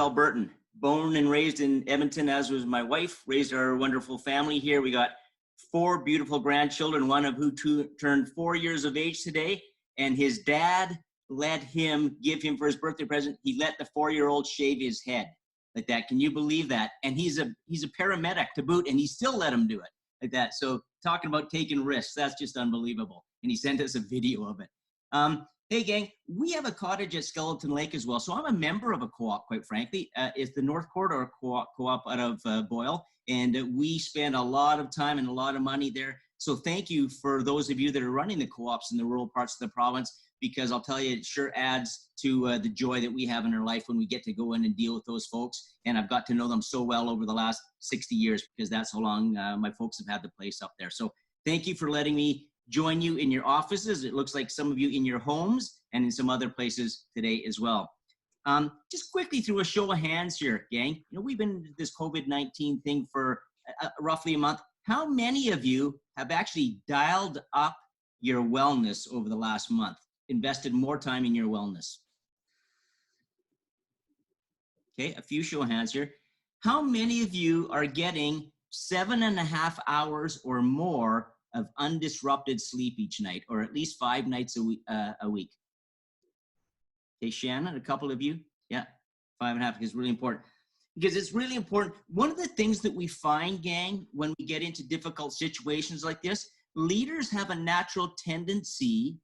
Albertan, born and raised in Edmonton, as was my wife, raised our wonderful family here. We got 4 beautiful grandchildren, one of who turned 4 years of age today. And his dad let him give him for his birthday present, he let the 4-year-old shave his head like that. Can you believe that? And he's a paramedic to boot, and he still let him do it like that. So talking about taking risks, that's just unbelievable. And he sent us a video of it. Hey gang, we have a cottage at Skeleton Lake as well. So I'm a member of a co-op, quite frankly. It's the North Corridor co-op out of Boyle. And we spend a lot of time and a lot of money there. So thank you for those of you that are running the co-ops in the rural parts of the province, because I'll tell you, it sure adds to the joy that we have in our life when we get to go in and deal with those folks. And I've got to know them so well over the last 60 years, because that's how long my folks have had the place up there. So thank you for letting me join you in your offices. It looks like some of you in your homes and in some other places today as well. Just quickly through a show of hands here, gang. You know, we've been into this COVID-19 thing for roughly a month. How many of you have actually dialed up your wellness over the last month, invested more time in your wellness? Okay, a few show of hands here. How many of you are getting 7.5 hours or more of undisrupted sleep each night, or at least 5 nights a week? Okay, Shannon, a couple of you. Yeah, 5.5 is really important. Because it's really important. One of the things that we find, gang, when we get into difficult situations like this, leaders have a natural tendency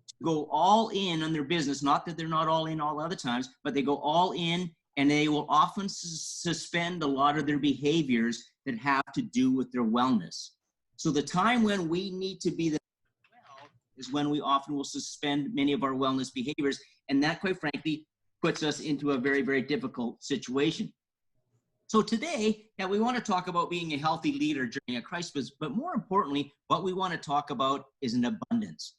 to go all in on their business. Not that they're not all in all other times, but they go all in, and they will often suspend a lot of their behaviors that have to do with their wellness. So the time when we need to be the well is when we often will suspend many of our wellness behaviors. And that, quite frankly, puts us into a very, very difficult situation. So today, we want to talk about being a healthy leader during a crisis, but more importantly, what we want to talk about is an abundance.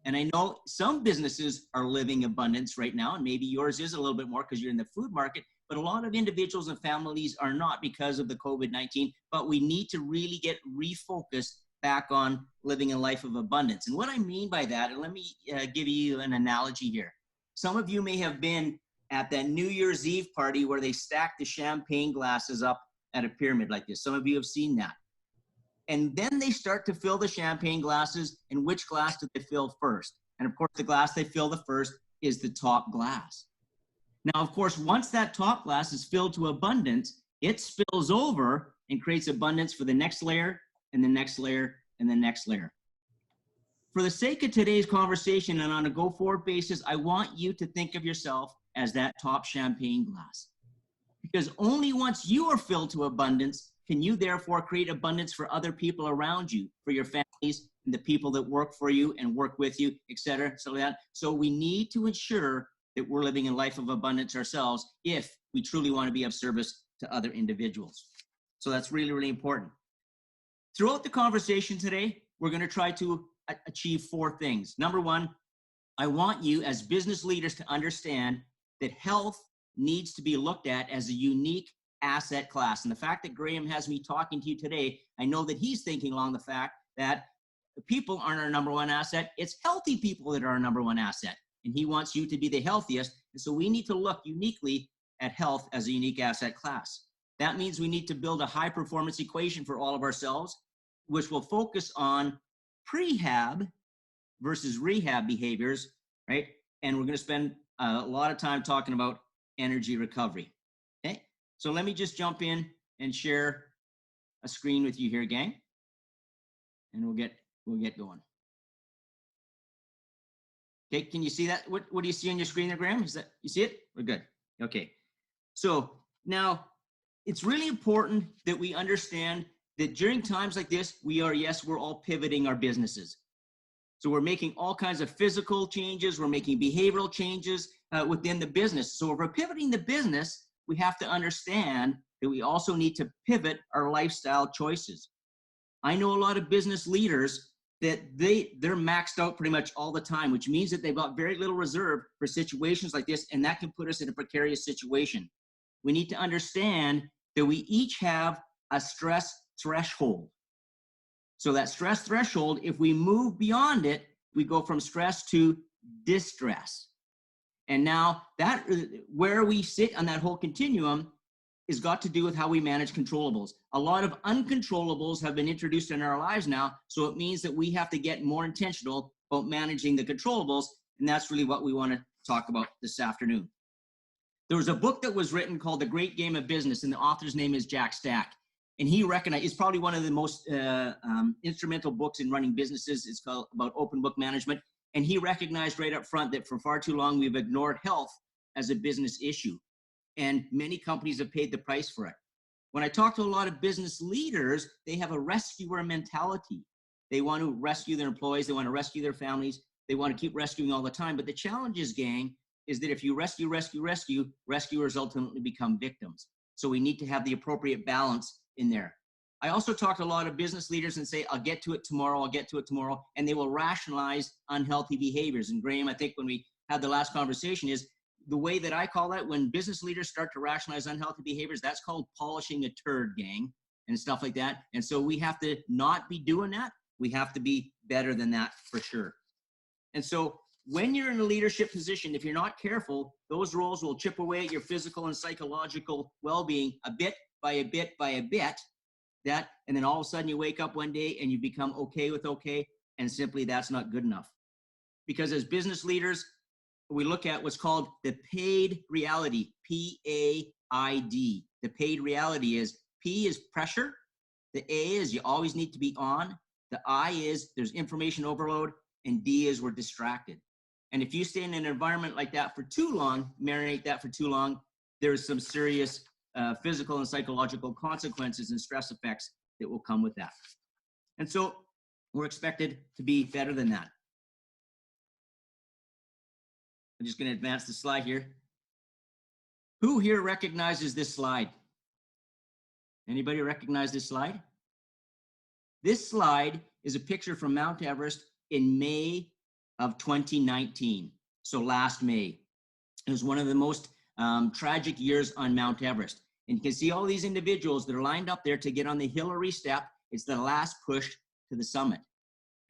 And I know some businesses are living abundance right now, and maybe yours is a little bit more because you're in the food market, but a lot of individuals and families are not because of the COVID-19, but we need to really get refocused back on living a life of abundance. And what I mean by that, and let me give you an analogy here. Some of you may have been at that New Year's Eve party where they stack the champagne glasses up at a pyramid like this. Some of you have seen that. And then they start to fill the champagne glasses, and which glass do they fill first? And of course, the glass they fill the first is the top glass. Now, of course, once that top glass is filled to abundance, it spills over and creates abundance for the next layer and the next layer and the next layer. For the sake of today's conversation and on a go-forward basis, I want you to think of yourself as that top champagne glass. Because only once you are filled to abundance can you therefore create abundance for other people around you, for your families and the people that work for you and work with you, etc. So we need to ensure that we're living a life of abundance ourselves if we truly want to be of service to other individuals. So that's really, really important. Throughout the conversation today, we're going to try to achieve 4 things. Number 1, I want you as business leaders to understand that health needs to be looked at as a unique asset class. And the fact that Graham has me talking to you today, I know that he's thinking along the fact that people aren't our number 1 asset. It's healthy people that are our number 1 asset. And he wants you to be the healthiest. And so we need to look uniquely at health as a unique asset class. That means we need to build a high performance equation for all of ourselves, which will focus on prehab versus rehab behaviors, right? And we're going to spend a lot of time talking about energy recovery. Okay, so let me just jump in and share a screen with you here, gang, and we'll get going. Okay, can you see that? What do you see on your screen there, Graham? Is that, you see it? We're good. Okay, so now it's really important that we understand that during times like this, we're all pivoting our businesses. So we're making all kinds of physical changes. We're making behavioral changes within the business. So if we're pivoting the business, we have to understand that we also need to pivot our lifestyle choices. I know a lot of business leaders that they're maxed out pretty much all the time, which means that they've got very little reserve for situations like this, and that can put us in a precarious situation. We need to understand that we each have a stress threshold. So that stress threshold, if we move beyond it, we go from stress to distress. And now that where we sit on that whole continuum is got to do with how we manage controllables. A lot of uncontrollables have been introduced in our lives now, so it means that we have to get more intentional about managing the controllables, and that's really what we want to talk about this afternoon. There was a book that was written called The Great Game of Business, and the author's name is Jack Stack. And he recognized, it's probably one of the most instrumental books in running businesses. It's called about open book management. And he recognized right up front that for far too long, we've ignored health as a business issue. And many companies have paid the price for it. When I talk to a lot of business leaders, they have a rescuer mentality. They want to rescue their employees. They want to rescue their families. They want to keep rescuing all the time. But the challenge is, gang, is that if you rescue, rescuers ultimately become victims. So we need to have the appropriate balance in there. I also talk to a lot of business leaders and say, I'll get to it tomorrow, and they will rationalize unhealthy behaviors. And Graham, I think when we had the last conversation is, the way that I call that, when business leaders start to rationalize unhealthy behaviors, that's called polishing a turd, gang, and stuff like that. And so we have to not be doing that. We have to be better than that for sure. And so when you're in a leadership position, if you're not careful, those roles will chip away at your physical and psychological well-being a bit by a bit by a bit. And then all of a sudden you wake up one day and you become okay with okay, and simply that's not good enough. Because as business leaders, we look at what's called the paid reality, P-A-I-D. The paid reality is, P is pressure, the A is you always need to be on, the I is there's information overload, and D is we're distracted. And if you stay in an environment like that for too long, marinate that for too long, there's some serious physical and psychological consequences and stress effects that will come with that. And so we're expected to be better than that. I'm just going to advance the slide here. Who here recognizes this slide? Anybody recognize this slide? This slide is a picture from Mount Everest in May of 2019. So last May. It was one of the most tragic years on Mount Everest. And you can see all these individuals that are lined up there to get on the Hillary step. It's the last push to the summit.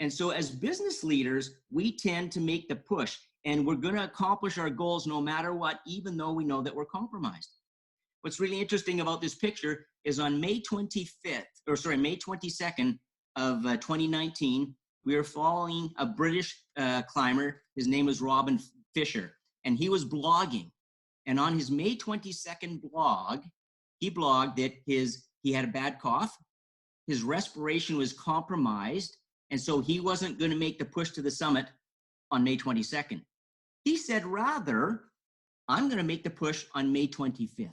And so as business leaders, we tend to make the push. And we're going to accomplish our goals no matter what, even though we know that we're compromised. What's really interesting about this picture is on May 22nd of 2019, we were following a British climber. His name was Robin Fisher, and he was blogging. And on his May 22nd blog, he blogged that he had a bad cough, his respiration was compromised, and so he wasn't going to make the push to the summit on May 22nd. He said, rather, I'm going to make the push on May 25th.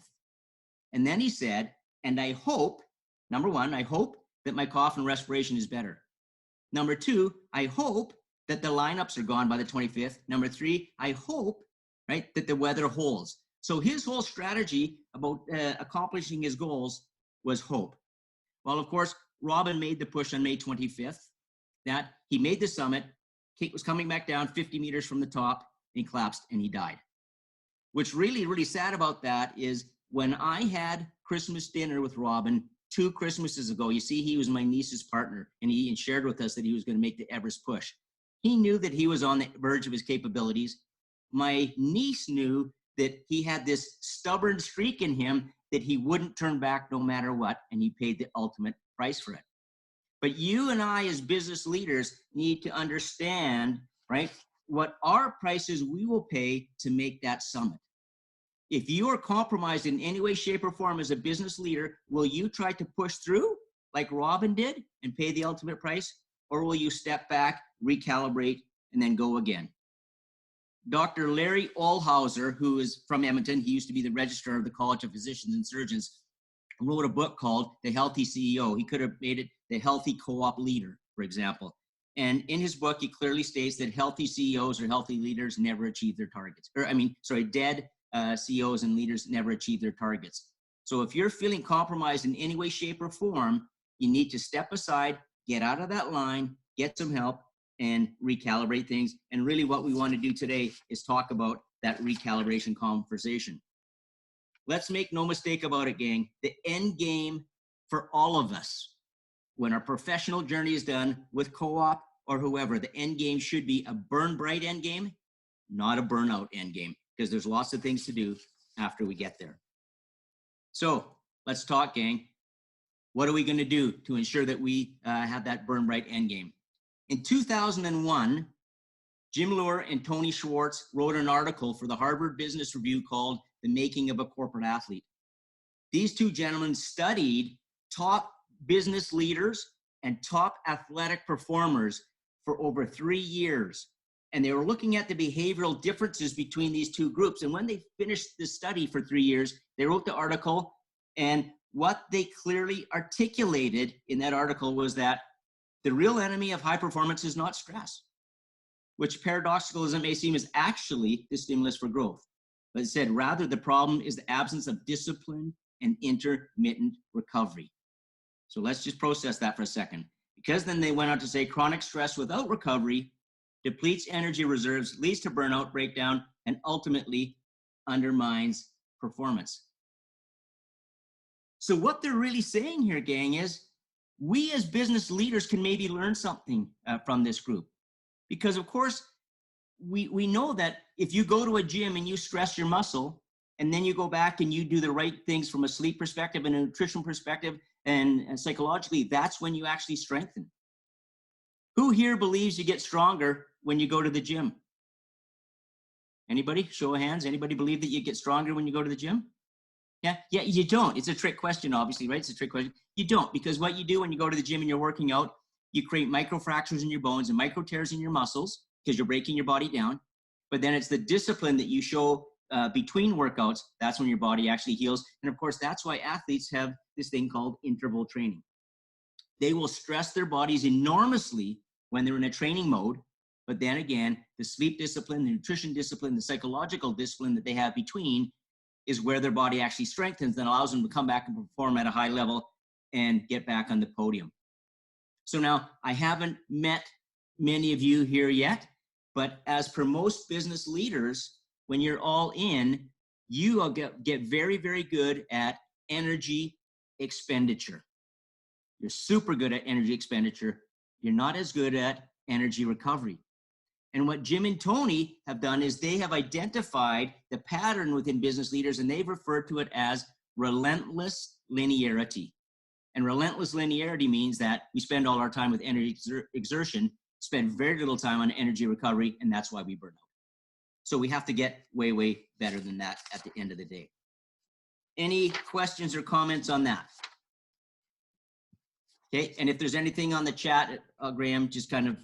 And then he said, and I hope, number one, I hope that my cough and respiration is better. Number two, I hope that the lineups are gone by the 25th. Number three, I hope, right, that the weather holds. So his whole strategy about accomplishing his goals was hope. Well, of course, Robin made the push on May 25th. That he made the summit. Kate was coming back down 50 meters from the top. He collapsed and he died. What's really, really sad about that is when I had Christmas dinner with Robin 2 Christmases ago, you see, he was my niece's partner, and he shared with us that he was going to make the Everest push. He knew that he was on the verge of his capabilities. My niece knew that he had this stubborn streak in him that he wouldn't turn back no matter what, and he paid the ultimate price for it. But you and I as business leaders need to understand, right, what our prices we will pay to make that summit. If you are compromised in any way, shape, or form as a business leader, will you try to push through like Robin did and pay the ultimate price? Or will you step back, recalibrate, and then go again? Dr. Larry Olhauser, who is from Edmonton, he used to be the registrar of the College of Physicians and Surgeons, wrote a book called The Healthy CEO. He could have made it The Healthy Co-op Leader, for example. And in his book, he clearly states that healthy CEOs or healthy leaders never achieve their targets. Dead CEOs and leaders never achieve their targets. So if you're feeling compromised in any way, shape, or form, you need to step aside, get out of that line, get some help, and recalibrate things. And really what we want to do today is talk about that recalibration conversation. Let's make no mistake about it, gang. The end game for all of us, when our professional journey is done with co-op or whoever, the end game should be a burn bright end game, not a burnout end game. because there's lots of things to do after we get there. So let's talk, gang. What are we going to do to ensure that we have that burn bright end game? In 2001, Jim Loehr and Tony Schwartz wrote an article for the Harvard Business Review called The Making of a Corporate Athlete. These two gentlemen studied top business leaders and top athletic performers for over 3 years. And they were looking at the behavioral differences between these two groups. And when they finished the study for 3 years, they wrote the article. And what they clearly articulated in that article was that the real enemy of high performance is not stress, which paradoxical as it may seem is actually the stimulus for growth. But it said rather the problem is the absence of discipline and intermittent recovery. So let's just process that for a second. Because then they went on to say chronic stress without recovery depletes energy reserves, leads to burnout, breakdown, and ultimately undermines performance. So what they're really saying here, gang, is we as business leaders can maybe learn something from this group. Because of course, we know that if you go to a gym and you stress your muscle, and then you go back and you do the right things from a sleep perspective and a nutrition perspective and psychologically, that's when you actually strengthen. Who here believes you get stronger when you go to the gym? Anybody? Show of hands. Anybody believe that you get stronger when you go to the gym? Yeah, you don't. It's a trick question, obviously, right? It's a trick question. You don't, because what you do when you go to the gym and you're working out, you create microfractures in your bones and micro tears in your muscles because you're breaking your body down. But then it's the discipline that you show between workouts. That's when your body actually heals. And of course, that's why athletes have this thing called interval training. They will stress their bodies enormously when they're in a training mode. But then again, the sleep discipline, the nutrition discipline, the psychological discipline that they have between is where their body actually strengthens and allows them to come back and perform at a high level and get back on the podium. So now I haven't met many of you here yet, but as per most business leaders, when you're all in, you will get very, very good at energy expenditure. You're super good at energy expenditure. You're not as good at energy recovery. And what Jim and Tony have done is they have identified the pattern within business leaders, and they've referred to it as relentless linearity. And relentless linearity means that we spend all our time with energy exertion, spend very little time on energy recovery, and that's why we burn out. So we have to get way, way better than that at the end of the day. Any questions or comments on that? Okay, and if there's anything on the chat, Graham, just kind of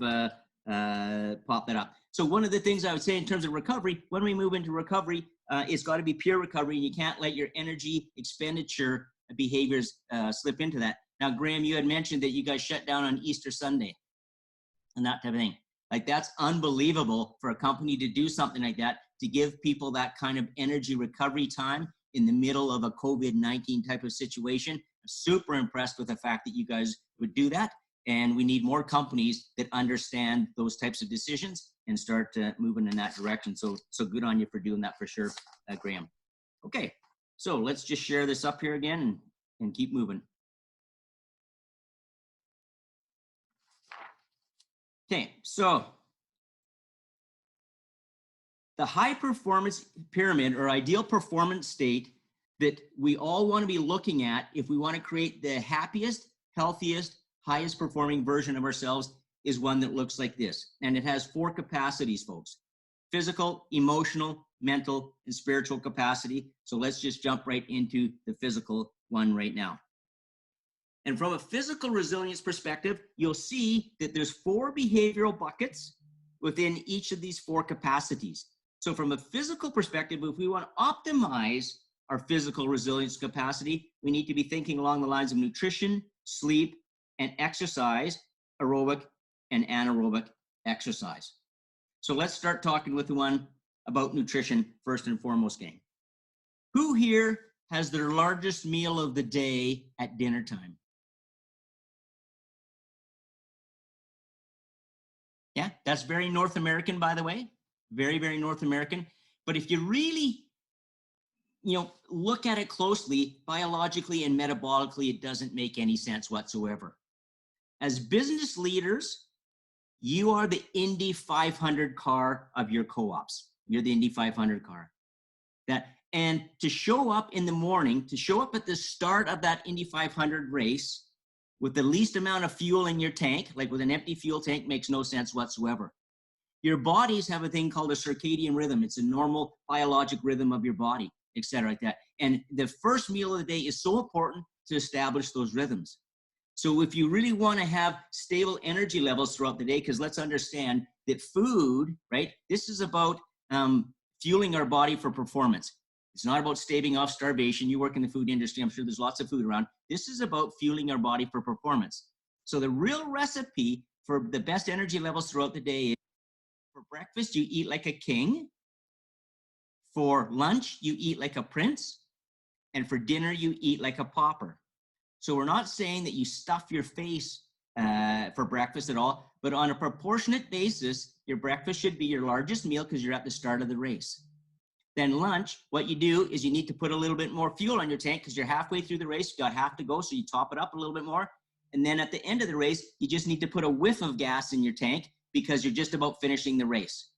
pop that up. So one of the things I would say in terms of recovery, when we move into recovery, it's got to be pure recovery, and you can't let your energy expenditure behaviors slip into that. Now, Graham, you had mentioned that you guys shut down on Easter Sunday and that type of thing. Like, that's unbelievable for a company to do something like that, to give people that kind of energy recovery time in the middle of a COVID-19 type of situation. I'm super impressed with the fact that you guys would do that. And we need more companies that understand those types of decisions and start moving in that direction. So good on you for doing that for sure, Graham. Okay, so let's just share this up here again and keep moving. Okay, so the high performance pyramid, or ideal performance state that we all want to be looking at if we want to create the happiest, healthiest, highest performing version of ourselves, is one that looks like this. And it has 4 capacities, folks: physical, emotional, mental, and spiritual capacity. So let's just jump right into the physical one right now. And from a physical resilience perspective, you'll see that there's 4 behavioral buckets within each of these 4 capacities. So from a physical perspective, if we want to optimize our physical resilience capacity, we need to be thinking along the lines of nutrition, sleep, and exercise, aerobic and anaerobic exercise. So let's start talking with the one about nutrition first and foremost, gang. Who here has their largest meal of the day at dinner time? Yeah, that's very North American, by the way. Very, very North American. But if you really, look at it closely, biologically and metabolically, it doesn't make any sense whatsoever. As business leaders, you are the Indy 500 car of your co-ops. You're the Indy 500 car. And to show up in the morning, to show up at the start of that Indy 500 race with the least amount of fuel in your tank, like with an empty fuel tank, makes no sense whatsoever. Your bodies have a thing called a circadian rhythm. It's a normal biologic rhythm of your body, et cetera, like that. And the first meal of the day is so important to establish those rhythms. So if you really want to have stable energy levels throughout the day, because let's understand that food, right? This is about fueling our body for performance. It's not about staving off starvation. You work in the food industry. I'm sure there's lots of food around. This is about fueling our body for performance. So the real recipe for the best energy levels throughout the day is, for breakfast, you eat like a king. For lunch, you eat like a prince. And for dinner, you eat like a pauper. So we're not saying that you stuff your face for breakfast at all, but on a proportionate basis, your breakfast should be your largest meal because you're at the start of the race. Then lunch, what you do is you need to put a little bit more fuel on your tank because you're halfway through the race. You got half to go, so you top it up a little bit more. And then at the end of the race, you just need to put a whiff of gas in your tank because you're just about finishing the race.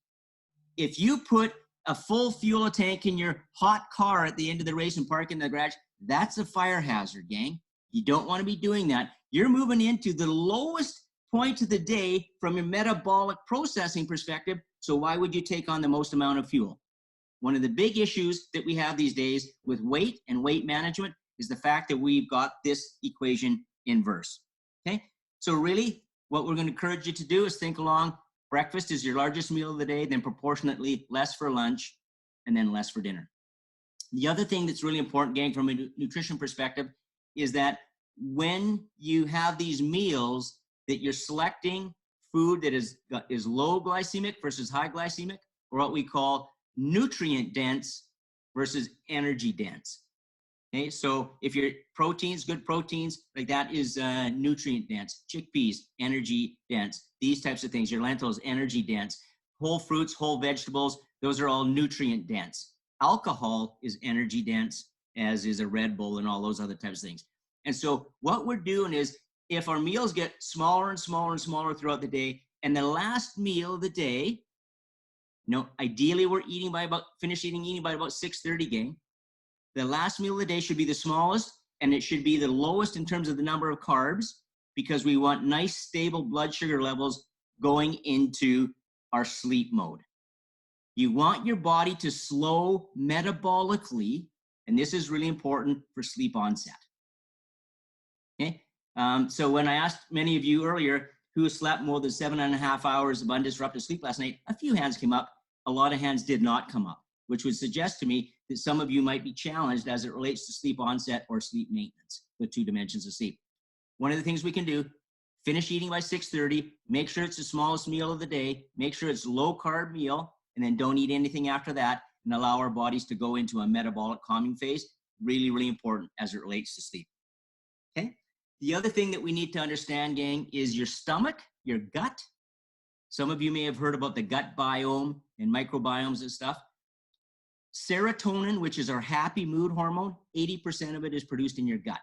If you put a full fuel tank in your hot car at the end of the race and park in the garage, that's a fire hazard, gang. You don't want to be doing that. You're moving into the lowest point of the day from your metabolic processing perspective. So why would you take on the most amount of fuel? One of the big issues that we have these days with weight and weight management is the fact that we've got this equation inverse. Okay? So really, what we're going to encourage you to do is think along. Breakfast is your largest meal of the day, then proportionately less for lunch, and then less for dinner. The other thing that's really important, gang, from a nutrition perspective, is that when you have these meals, that you're selecting food that is low glycemic versus high glycemic, or what we call nutrient dense versus energy dense. Okay, so if your proteins, good proteins, like that is nutrient dense. Chickpeas, energy dense. These types of things, your lentils, energy dense. Whole fruits, whole vegetables, those are all nutrient dense. Alcohol is energy dense, as is a Red Bull and all those other types of things. And so what we're doing is, if our meals get smaller and smaller and smaller throughout the day, and the last meal of the day, ideally we're eating by about 6:30, gang. The last meal of the day should be the smallest, and it should be the lowest in terms of the number of carbs, because we want nice, stable blood sugar levels going into our sleep mode. You want your body to slow metabolically, and this is really important for sleep onset. Okay? So when I asked many of you earlier who slept more than 7.5 hours of undisrupted sleep last night, a few hands came up. A lot of hands did not come up, which would suggest to me that some of you might be challenged as it relates to sleep onset or sleep maintenance, the two dimensions of sleep. One of the things we can do, finish eating by 6:30, make sure it's the smallest meal of the day, make sure it's low carb meal, and then don't eat anything after that, and allow our bodies to go into a metabolic calming phase. Really, really important as it relates to sleep. Okay? The other thing that we need to understand, gang, is your stomach, your gut. Some of you may have heard about the gut biome and microbiomes and stuff. Serotonin, which is our happy mood hormone, 80% of it is produced in your gut.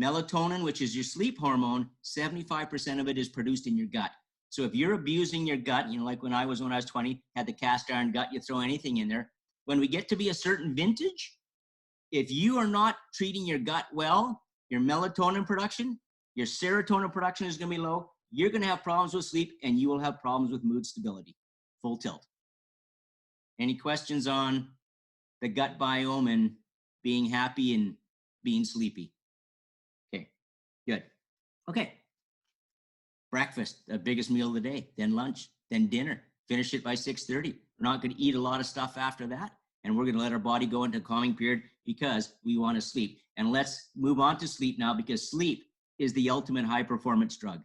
Melatonin, which is your sleep hormone, 75% of it is produced in your gut. So if you're abusing your gut, like when I was 20, had the cast iron gut, you throw anything in there. When we get to be a certain vintage, if you are not treating your gut well, your melatonin production, your serotonin production is going to be low. You're going to have problems with sleep, and you will have problems with mood stability. Full tilt. Any questions on the gut biome and being happy and being sleepy? Okay, good. Okay. Breakfast, the biggest meal of the day, then lunch, then dinner. Finish it by 6:30. We're not going to eat a lot of stuff after that, and we're going to let our body go into a calming period because we want to sleep. And let's move on to sleep now, because sleep is the ultimate high performance drug.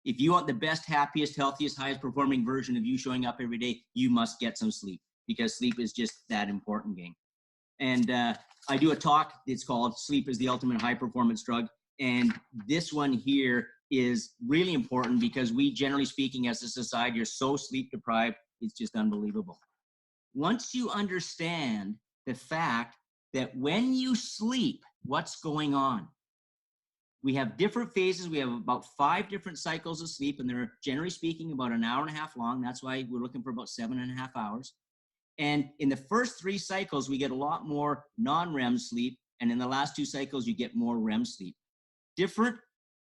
If you want the best, happiest, healthiest, highest performing version of you showing up every day, you must get some sleep, because sleep is just that important, gang. And I do a talk, it's called Sleep is the Ultimate High Performance Drug. And this one here is really important because we, generally speaking, as a society, are so sleep deprived, it's just unbelievable. Once you understand the fact that when you sleep, what's going on? We have different phases. We have about 5 different cycles of sleep, and they're, generally speaking, about an hour and a half long. That's why we're looking for about 7.5 hours. And in the first 3 cycles, we get a lot more non-REM sleep. And in the last 2 cycles, you get more REM sleep. Different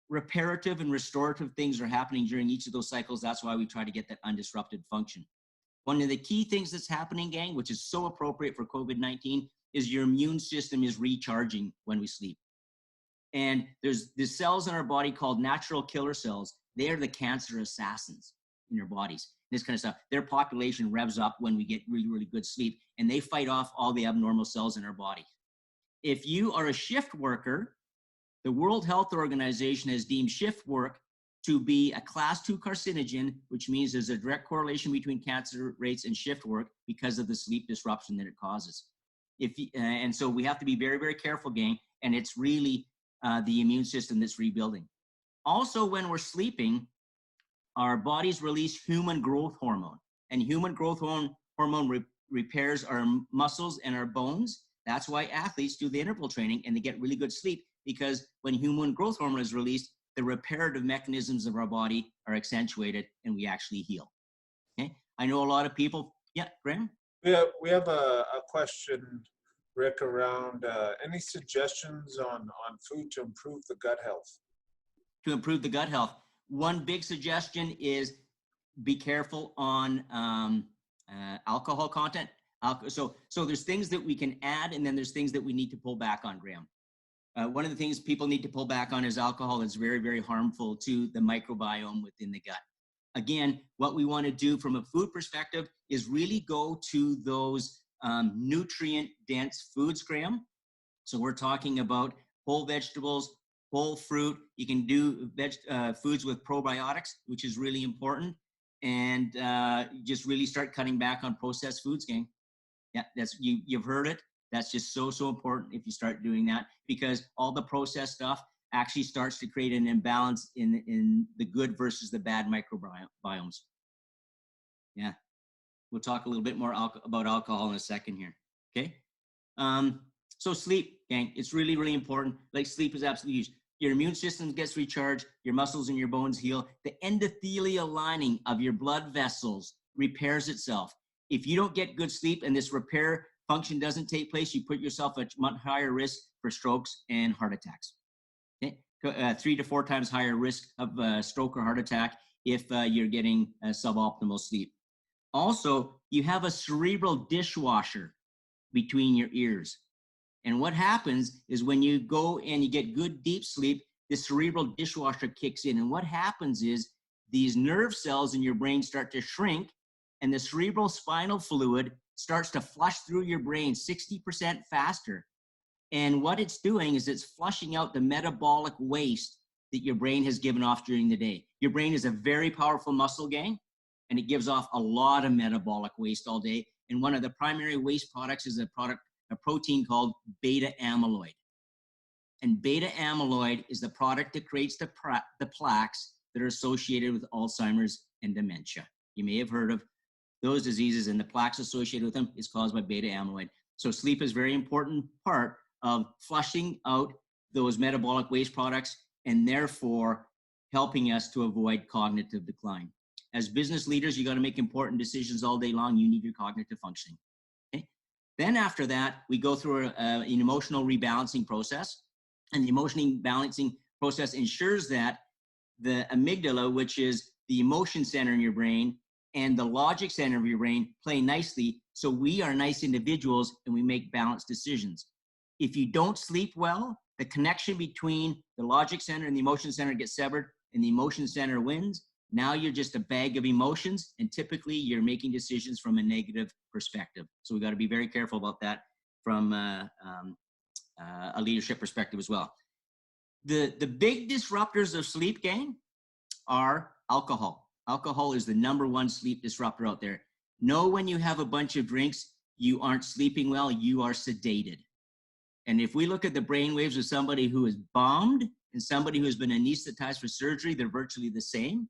reparative and restorative things are happening during each of those cycles. That's why we try to get that undisrupted function. One of the key things that's happening, gang, which is so appropriate for COVID-19, is your immune system is recharging when we sleep. And there's the cells in our body called natural killer cells. They are the cancer assassins in our bodies. This kind of stuff. Their population revs up when we get really, really good sleep, and they fight off all the abnormal cells in our body. If you are a shift worker, the World Health Organization has deemed shift work to be a class 2 carcinogen, which means there's a direct correlation between cancer rates and shift work because of the sleep disruption that it causes. And so we have to be very, very careful, gang, and it's really the immune system that's rebuilding. Also, when we're sleeping, our bodies release human growth hormone, and human growth hormone repairs our muscles and our bones. That's why athletes do the interval training and they get really good sleep, because when human growth hormone is released, the reparative mechanisms of our body are accentuated and we actually heal. Okay, I know a lot of people. Yeah, Graham? We have a question, Rick, around any suggestions on food to improve the gut health? To improve the gut health, one big suggestion is be careful on alcohol content. So there's things that we can add, and then there's things that we need to pull back on, Graham. One of the things people need to pull back on is alcohol. It's very, very harmful to the microbiome within the gut. Again, what we want to do from a food perspective is really go to those nutrient-dense foods, Graham. So we're talking about whole vegetables, whole fruit. You can do foods with probiotics, which is really important. And just really start cutting back on processed foods, gang. Yeah, you've heard it. That's just so important if you start doing that, because all the processed stuff actually starts to create an imbalance in the good versus the bad microbiomes. Yeah, we'll talk a little bit more about alcohol in a second here. Okay, so sleep, gang, it's really, really important. Like, sleep is absolutely huge. Your immune system gets recharged, your muscles and your bones heal. The endothelial lining of your blood vessels repairs itself. If you don't get good sleep and this repair function doesn't take place, you put yourself at much higher risk for strokes and heart attacks. Okay? 3 to 4 times higher risk of stroke or heart attack if you're getting suboptimal sleep. Also, you have a cerebral dishwasher between your ears. And what happens is when you go and you get good deep sleep, the cerebral dishwasher kicks in. And what happens is these nerve cells in your brain start to shrink, and the cerebral spinal fluid starts to flush through your brain 60% faster. And what it's doing is it's flushing out the metabolic waste that your brain has given off during the day. Your brain is a very powerful muscle, gang, and it gives off a lot of metabolic waste all day. And one of the primary waste products is a protein called beta amyloid. And beta amyloid is the product that creates the plaques that are associated with Alzheimer's and dementia. You may have heard of those diseases, and the plaques associated with them is caused by beta amyloid. So sleep is a very important part of flushing out those metabolic waste products and therefore helping us to avoid cognitive decline. As business leaders, you got to make important decisions all day long. You need your cognitive functioning. Okay? Then after that, we go through an emotional rebalancing process. And the emotional balancing process ensures that the amygdala, which is the emotion center in your brain, and the logic center of your brain play nicely, so we are nice individuals and we make balanced decisions. If you don't sleep well, the connection between the logic center and the emotion center gets severed, and the emotion center wins. Now you're just a bag of emotions, and typically you're making decisions from a negative perspective. So we got to be very careful about that from a leadership perspective as well. The big disruptors of sleep, gang, are alcohol. Alcohol is the #1 sleep disruptor out there. Know when you have a bunch of drinks, you aren't sleeping well, you are sedated. And if we look at the brain waves of somebody who is bombed and somebody who has been anesthetized for surgery, they're virtually the same.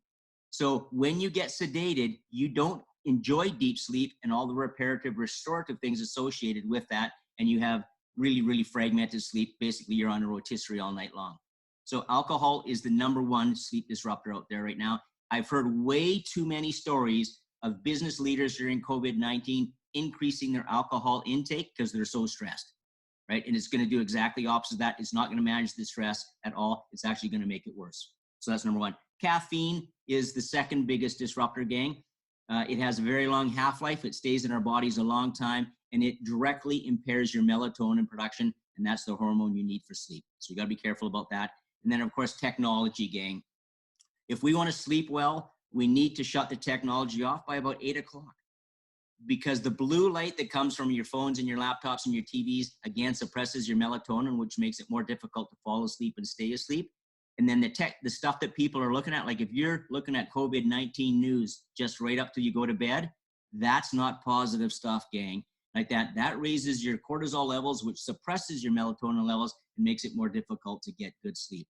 So when you get sedated, you don't enjoy deep sleep and all the reparative, restorative things associated with that, and you have really, really fragmented sleep. Basically, you're on a rotisserie all night long. So alcohol is the #1 sleep disruptor out there right now. I've heard way too many stories of business leaders during COVID-19 increasing their alcohol intake because they're so stressed, right? And it's going to do exactly opposite of that. It's not going to manage the stress at all. It's actually going to make it worse. So that's number one. Caffeine is the second biggest disruptor, gang. It has a very long half-life. It stays in our bodies a long time, and it directly impairs your melatonin production, and that's the hormone you need for sleep. So you got to be careful about that. And then, of course, technology, gang. If we want to sleep well, we need to shut the technology off by about 8 o'clock, because the blue light that comes from your phones and your laptops and your TVs, again, suppresses your melatonin, which makes it more difficult to fall asleep and stay asleep. And then the stuff that people are looking at, like if you're looking at COVID-19 news just right up till you go to bed, that's not positive stuff, gang. Like that raises your cortisol levels, which suppresses your melatonin levels and makes it more difficult to get good sleep.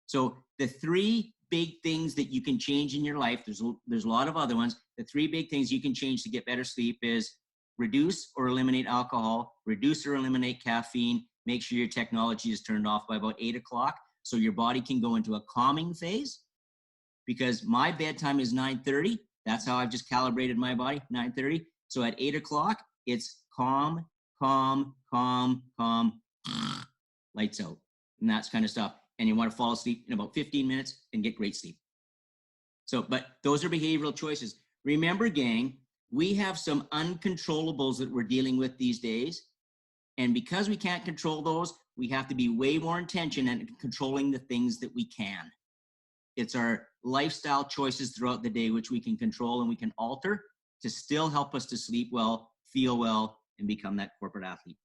So the three big things that you can change in your life, there's a lot of other ones. The three big things you can change to get better sleep is reduce or eliminate alcohol, reduce or eliminate caffeine, make sure your technology is turned off by about 8 o'clock so your body can go into a calming phase. Because my bedtime is 9:30. That's how I've just calibrated my body, 9:30. So at 8 o'clock, it's calm, calm, calm, calm, lights out, and that's kind of stuff. And you want to fall asleep in about 15 minutes and get great sleep. So, but those are behavioral choices. Remember, gang, we have some uncontrollables that we're dealing with these days. And because we can't control those, we have to be way more intentional in controlling the things that we can. It's our lifestyle choices throughout the day, which we can control and we can alter to still help us to sleep well, feel well, and become that corporate athlete.